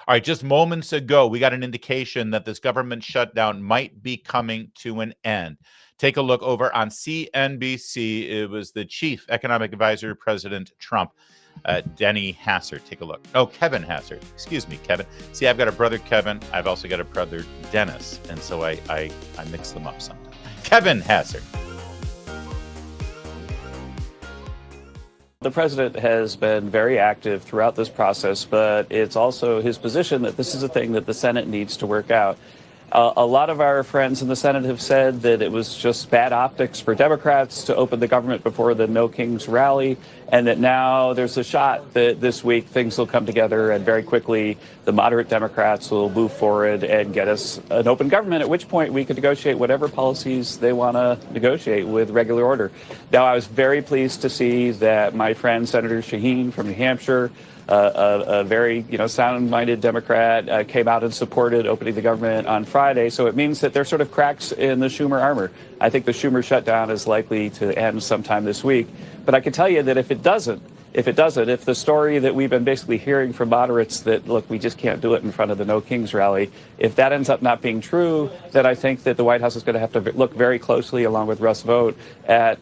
All right, just moments ago, we got an indication that this government shutdown might be coming to an end. Take a look over on CNBC. It was the chief economic advisor to President Trump, Denny Hassert. Take a look. Oh, Kevin Hassert. Excuse me, Kevin. See, I've got a brother, Kevin. I've also got a brother, Dennis. And so I mix them up sometimes. Kevin Hassert. The president has been very active throughout this process, but it's also his position that this is a thing that the Senate needs to work out. A lot of our friends in the Senate have said that it was just bad optics for Democrats to open the government before the No Kings rally, and that now there's a shot that this week things will come together and very quickly the moderate Democrats will move forward and get us an open government, at which point we could negotiate whatever policies they want to negotiate with regular order. Now, I was very pleased to see that my friend Senator Shaheen from New Hampshire, a very sound-minded Democrat, came out and supported opening the government on Friday. So it means that there's sort of cracks in the Schumer armor. I think the Schumer shutdown is likely to end sometime this week. But I can tell you that if the story that we've been basically hearing from moderates that, look, we just can't do it in front of the No Kings rally, if that ends up not being true, then I think that the White House is going to have to look very closely, along with Russ Vought, at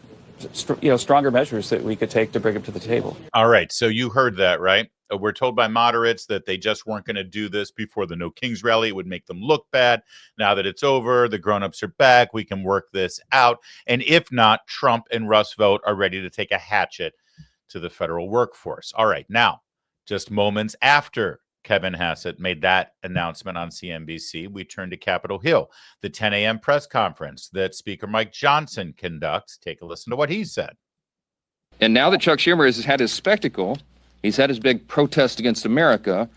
stronger measures that we could take to bring him to the table. All right. So you heard that, right? We're told by moderates that they just weren't going to do this before the No Kings rally. It would make them look bad. Now that it's over, the grown-ups are back. We can work this out. And if not, Trump and Russ Vought are ready to take a hatchet to the federal workforce. All right. Now, just moments after Kevin Hassett made that announcement on CNBC, we turn to Capitol Hill, the 10 a.m. press conference that Speaker Mike Johnson conducts. Take a listen to what he said. And now that Chuck Schumer has had his spectacle, he's had his big protest against America,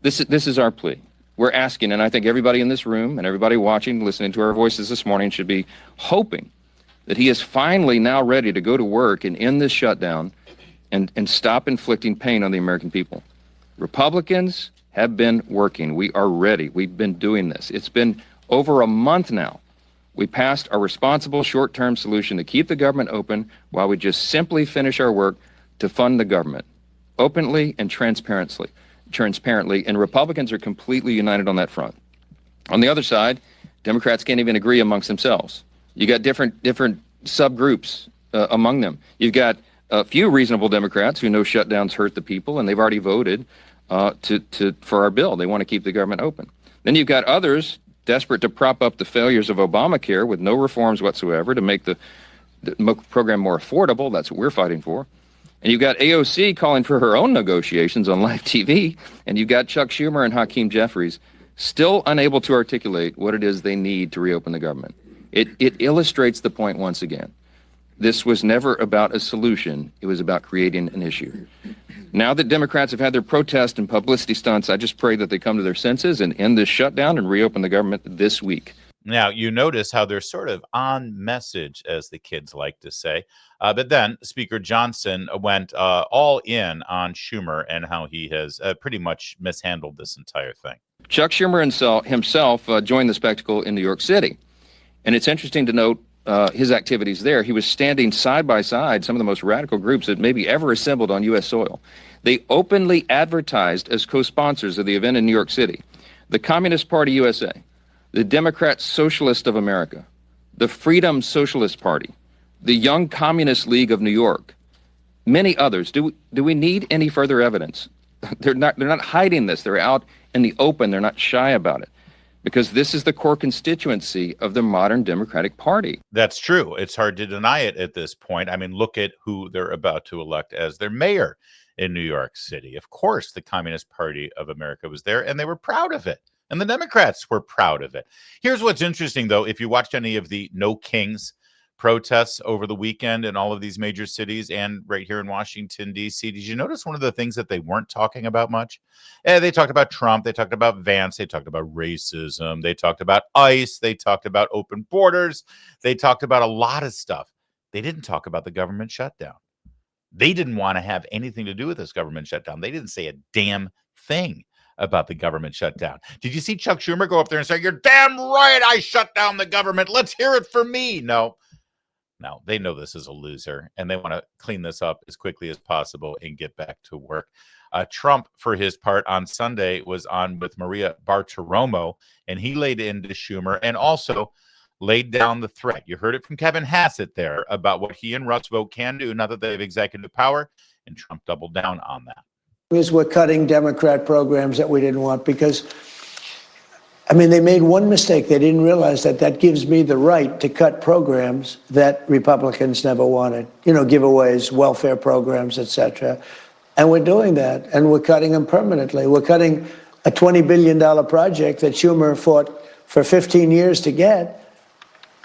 this is our plea. We're asking, and I think everybody in this room and everybody watching, listening to our voices this morning should be hoping that he is finally now ready to go to work and end this shutdown and stop inflicting pain on the American people. Republicans have been working. We are ready. We've been doing this. It's been over a month now. We passed a responsible short-term solution to keep the government open while we just simply finish our work to fund the government openly and transparently, and Republicans are completely united on that front. On the other side, Democrats can't even agree amongst themselves. You got different subgroups among them. You've got a few reasonable Democrats who know shutdowns hurt the people, and they've already voted for our bill. They want to keep the government open. Then you've got others desperate to prop up the failures of Obamacare with no reforms whatsoever to make the program more affordable. That's what we're fighting for. And you've got AOC calling for her own negotiations on live TV, and you've got Chuck Schumer and Hakeem Jeffries still unable to articulate what it is they need to reopen the government. It illustrates the point once again. This was never about a solution. It was about creating an issue. Now that Democrats have had their protest and publicity stunts, I just pray that they come to their senses and end this shutdown and reopen the government this week. Now, you notice how they're sort of on message, as the kids like to say. But then Speaker Johnson went all in on Schumer and how he has pretty much mishandled this entire thing. Chuck Schumer himself joined the spectacle in New York City. And it's interesting to note his activities there. He was standing side by side some of the most radical groups that maybe ever assembled on U.S. soil. They openly advertised as co-sponsors of the event in New York City the Communist Party USA, the Democrat Socialist of America, the Freedom Socialist Party, the Young Communist League of New York, many others. Do we need any further evidence? They're not hiding this. They're out in the open. They're not shy about it, because this is the core constituency of the modern Democratic Party. That's true. It's hard to deny it at this point. I mean, look at who they're about to elect as their mayor in New York City. Of course, the Communist Party of America was there, and they were proud of it. And the Democrats were proud of it. Here's what's interesting, though. If you watched any of the No Kings protests over the weekend in all of these major cities and right here in Washington, D.C., did you notice one of the things that they weren't talking about much? They talked about Trump. They talked about Vance. They talked about racism. They talked about ICE. They talked about open borders. They talked about a lot of stuff. They didn't talk about the government shutdown. They didn't want to have anything to do with this government shutdown. They didn't say a damn thing about the government shutdown. Did you see Chuck Schumer go up there and say, "You're damn right, I shut down the government. Let's hear it for me"? No, they know this is a loser, and they want to clean this up as quickly as possible and get back to work. Trump, for his part, on Sunday was on with Maria Bartiromo, and he laid into Schumer and also laid down the threat. You heard it from Kevin Hassett there about what he and Russ Vogt can do now that they have executive power, and Trump doubled down on that. Is we're cutting Democrat programs that we didn't want because, I mean, they made one mistake. They didn't realize that that gives me the right to cut programs that Republicans never wanted, you know, giveaways, welfare programs, et cetera. And we're doing that, and we're cutting them permanently. We're cutting a $20 billion project that Schumer fought for 15 years to get,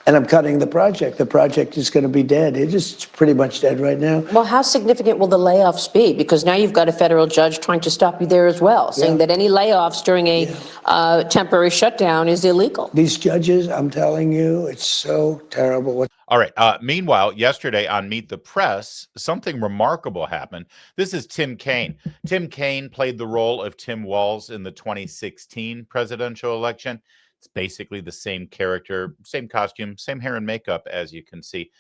and I'm cutting the project. The project is going to be dead. It's pretty much dead right now. Well, how significant will the layoffs be? Because now you've got a federal judge trying to stop you there as well, saying that any layoffs during a temporary shutdown is illegal. These judges, I'm telling you, it's so terrible. All right. Meanwhile, yesterday on Meet the Press, something remarkable happened. This is Tim Kaine. Tim Kaine played the role of Tim Walz in the 2016 presidential election. It's basically the same character, same costume, same hair and makeup, as you can see.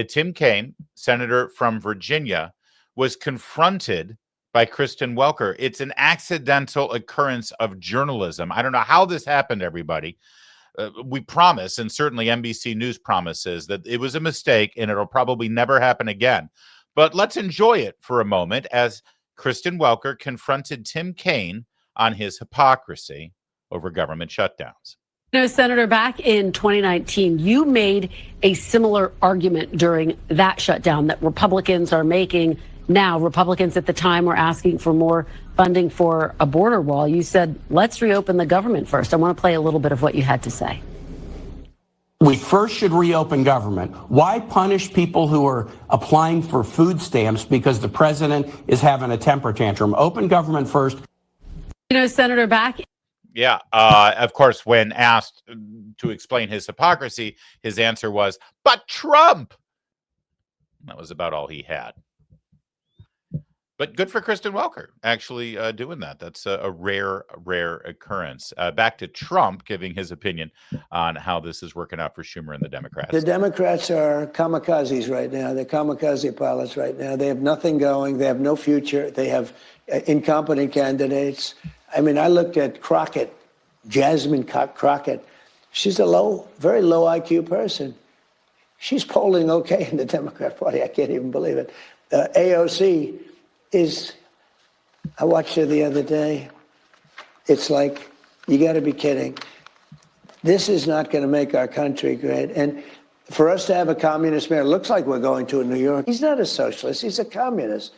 Tim Kaine, senator from Virginia, was confronted by Kristen Welker. It's an accidental occurrence of journalism. I don't know how this happened, everybody. We promise, and certainly NBC News promises, that it was a mistake and it'll probably never happen again. But let's enjoy it for a moment as Kristen Welker confronted Tim Kaine on his hypocrisy over government shutdowns. You know, Senator, back in 2019, you made a similar argument during that shutdown that Republicans are making now. Republicans at the time were asking for more funding for a border wall. You said, let's reopen the government first. I want to play a little bit of what you had to say. We first should reopen government. Why punish people who are applying for food stamps because the president is having a temper tantrum? Open government first. You know, Senator, back. Yeah. Of course, when asked to explain his hypocrisy, his answer was, but Trump. That was about all he had. But good for Kristen Welker actually doing that. That's a rare occurrence. Back to Trump giving his opinion on how this is working out for Schumer and the Democrats. The Democrats are kamikazes right now. They're kamikaze pilots right now. They have nothing going. They have no future. They have incompetent candidates. I mean, I looked at Crockett, Jasmine Crockett. She's a very low IQ person. She's polling okay in the Democrat Party. I can't even believe it. AOC is, I watched her the other day. It's like, you got to be kidding. This is not going to make our country great. And for us to have a communist mayor, it looks like we're going to in New York. He's not a socialist. He's a communist.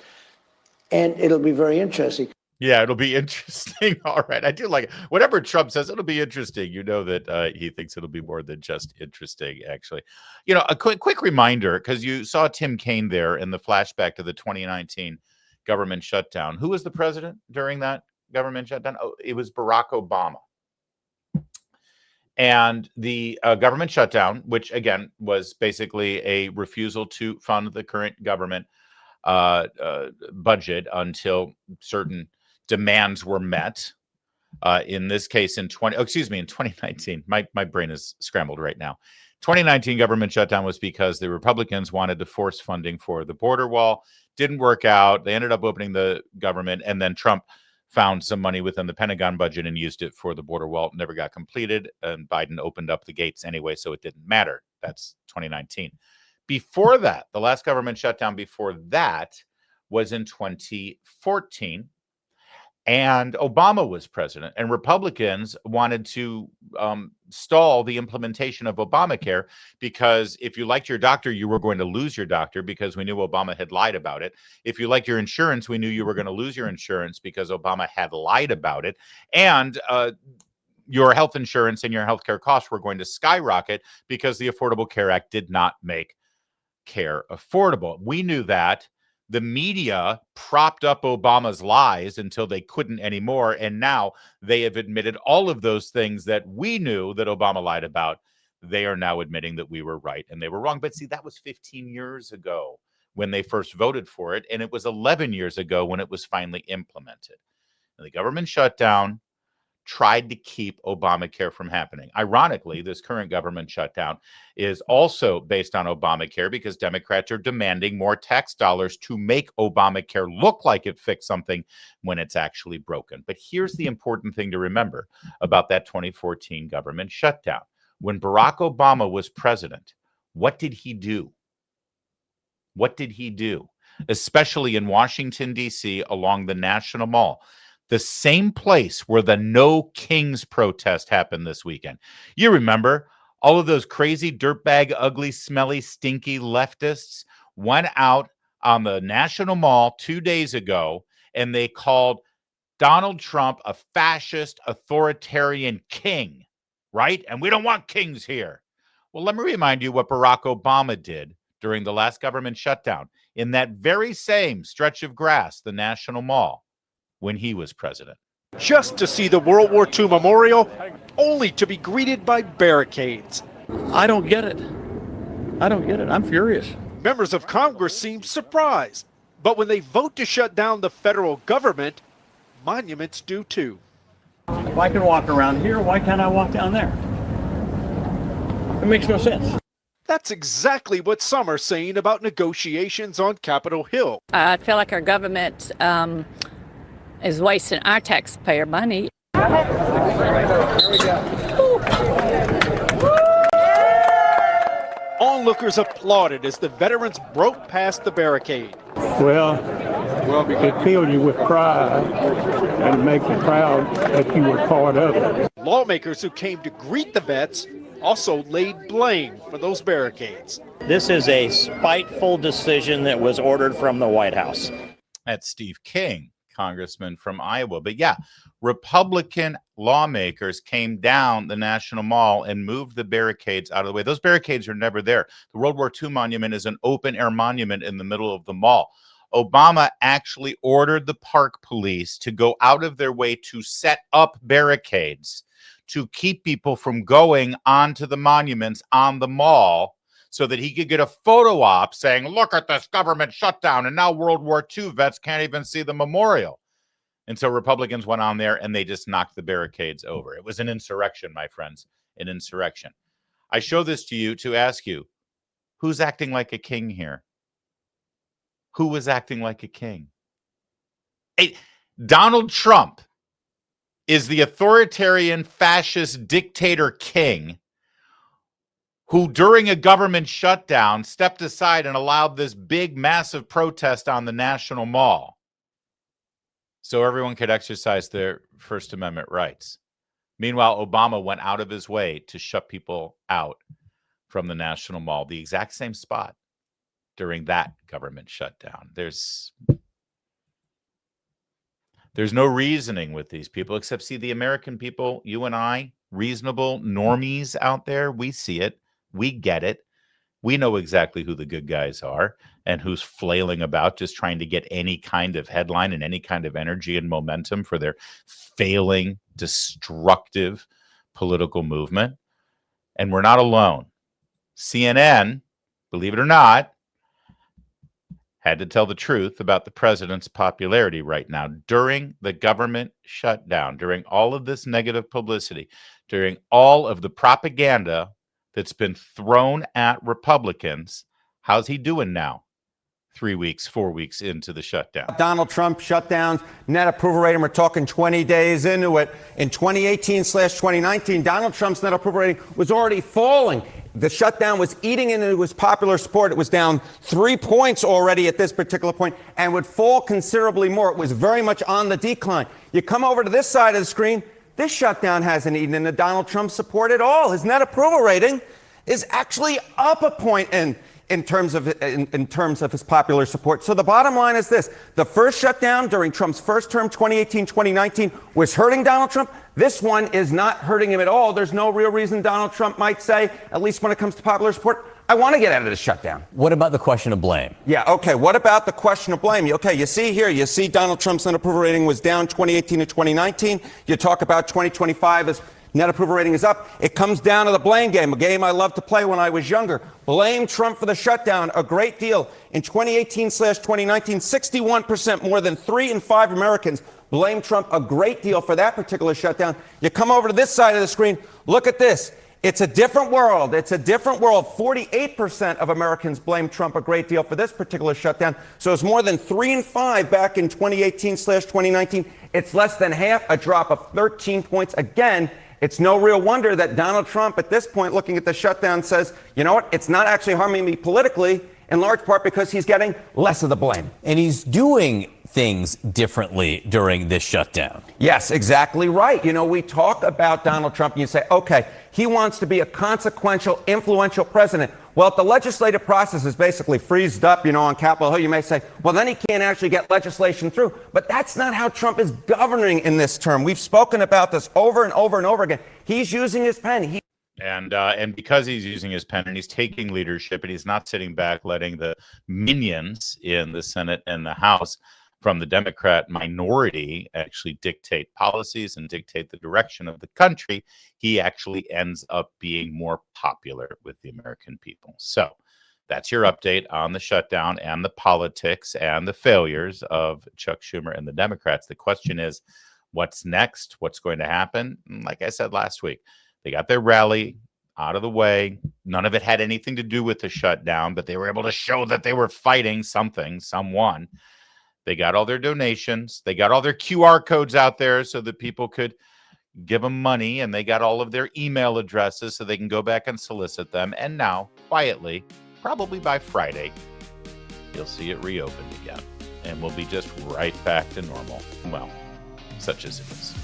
And it'll be very interesting. Yeah, it'll be interesting. All right. I do like it. Whatever Trump says, it'll be interesting. You know that he thinks it'll be more than just interesting, actually. You know, a quick reminder, because you saw Tim Kaine there in the flashback to the 2019 government shutdown. Who was the president during that government shutdown? Oh, it was Barack Obama. And the government shutdown, which, again, was basically a refusal to fund the current government budget until certain demands were met. In this case, in 2019. My brain is scrambled right now. 2019 government shutdown was because the Republicans wanted to force funding for the border wall. Didn't work out. They ended up opening the government, and then Trump found some money within the Pentagon budget and used it for the border wall. Never got completed, and Biden opened up the gates anyway, so it didn't matter. That's 2019. Before that, the last government shutdown before that was in 2014. And Obama was president, and Republicans wanted to stall the implementation of Obamacare because if you liked your doctor, you were going to lose your doctor because we knew Obama had lied about it. If you liked your insurance, we knew you were going to lose your insurance because Obama had lied about it. And your health insurance and your healthcare costs were going to skyrocket because the Affordable Care Act did not make care affordable. We knew that. The media propped up Obama's lies until they couldn't anymore. And now they have admitted all of those things that we knew that Obama lied about. They are now admitting that we were right and they were wrong. But see, that was 15 years ago when they first voted for it. And it was 11 years ago when it was finally implemented. And the government shutdown, tried to keep Obamacare from happening. Ironically, this current government shutdown is also based on Obamacare because Democrats are demanding more tax dollars to make Obamacare look like it fixed something when it's actually broken. But here's the important thing to remember about that 2014 government shutdown. When Barack Obama was president, what did he do? What did he do? Especially in Washington, D.C., along the National Mall, the same place where the No Kings protest happened this weekend. You remember all of those crazy dirtbag, ugly, smelly, stinky leftists went out on the National Mall 2 days ago, and they called Donald Trump a fascist, authoritarian king, right? And we don't want kings here. Well, let me remind you what Barack Obama did during the last government shutdown in that very same stretch of grass, the National Mall, when he was president. Just to see the World War II memorial, only to be greeted by barricades. I don't get it. I don't get it. I'm furious. Members of Congress seem surprised, but when they vote to shut down the federal government, monuments do too. If I can walk around here, why can't I walk down there? It makes no sense. That's exactly what some are saying about negotiations on Capitol Hill. I feel like our government is wasting our taxpayer money. Onlookers applauded as the veterans broke past the barricade. Well, it fills you with pride and makes you proud that you were part of it. Lawmakers who came to greet the vets also laid blame for those barricades. This is a spiteful decision that was ordered from the White House. That's Steve King, congressman from Iowa. But yeah, Republican lawmakers came down the National Mall and moved the barricades out of the way. Those barricades are never there. The World War II monument is an open-air monument in the middle of the mall. Obama actually ordered the park police to go out of their way to set up barricades to keep people from going onto the monuments on the mall so that he could get a photo op saying, look at this government shutdown, and now World War II vets can't even see the memorial. And so Republicans went on there and they just knocked the barricades over. It was an insurrection, my friends, an insurrection. I show this to you to ask you, who's acting like a king here? Who was acting like a king? Hey, Donald Trump is the authoritarian fascist dictator king who during a government shutdown stepped aside and allowed this big massive protest on the National Mall so everyone could exercise their First Amendment rights. Meanwhile, Obama went out of his way to shut people out from the National Mall, the exact same spot during that government shutdown. There's no reasoning with these people except, see, the American people, you and I, reasonable normies out there, we see it. We get it. We know exactly who the good guys are and who's flailing about just trying to get any kind of headline and any kind of energy and momentum for their failing, destructive political movement. And we're not alone. CNN, believe it or not, had to tell the truth about the president's popularity right now during the government shutdown, during all of this negative publicity, during all of the propaganda that's been thrown at Republicans. How's he doing now? 3 weeks, 4 weeks into the shutdown. Donald Trump shutdowns, net approval rating, we're talking 20 days into it. In 2018/2019, Donald Trump's net approval rating was already falling. The shutdown was eating into his popular support. It was down 3 points already at this particular point and would fall considerably more. It was very much on the decline. You come over to this side of the screen, this shutdown hasn't eaten into Donald Trump's support at all. His net approval rating is actually up a point in terms of his popular support. So the bottom line is this. The first shutdown during Trump's first term, 2018-2019, was hurting Donald Trump. This one is not hurting him at all. There's no real reason Donald Trump might say, at least when it comes to popular support, I want to get out of this shutdown. What about the question of blame? Yeah, okay. What about the question of blame? Okay, you see here, you see Donald Trump's net approval rating was down 2018 to 2019. You talk about 2025 as net approval rating is up. It comes down to the blame game, a game I loved to play when I was younger. Blame Trump for the shutdown a great deal. In 2018/2019, 61%, more than 3 in 5 Americans blame Trump a great deal for that particular shutdown. You come over to this side of the screen, look at this. It's a different world. It's a different world. 48% of Americans blame Trump a great deal for this particular shutdown. So it's more than 3 in 5 back in 2018/2019. It's less than half, a drop of 13 points. Again, it's no real wonder that Donald Trump at this point, looking at the shutdown, says, you know what, it's not actually harming me politically, in large part because he's getting less of the blame. And he's doing things differently during this shutdown. Yes, exactly right. You know, we talk about Donald Trump and you say, okay, he wants to be a consequential, influential president. Well, if the legislative process is basically freezed up, you know, on Capitol Hill, you may say, well, then he can't actually get legislation through. But that's not how Trump is governing in this term. We've spoken about this over and over and over again. He's using his pen. And because he's using his pen and he's taking leadership and he's not sitting back letting the minions in the Senate and the House from the Democrat minority actually dictate policies and dictate the direction of the country, he actually ends up being more popular with the American people. So that's your update on the shutdown and the politics and the failures of Chuck Schumer and the Democrats. The question is, what's next? What's going to happen? And like I said last week, they got their rally out of the way. None of it had anything to do with the shutdown, but they were able to show that they were fighting something, someone. They got all their donations. They got all their QR codes out there so that people could give them money, and they got all of their email addresses so they can go back and solicit them. And now, quietly, probably by Friday, you'll see it reopened again, and we'll be just right back to normal. Well, such as it is.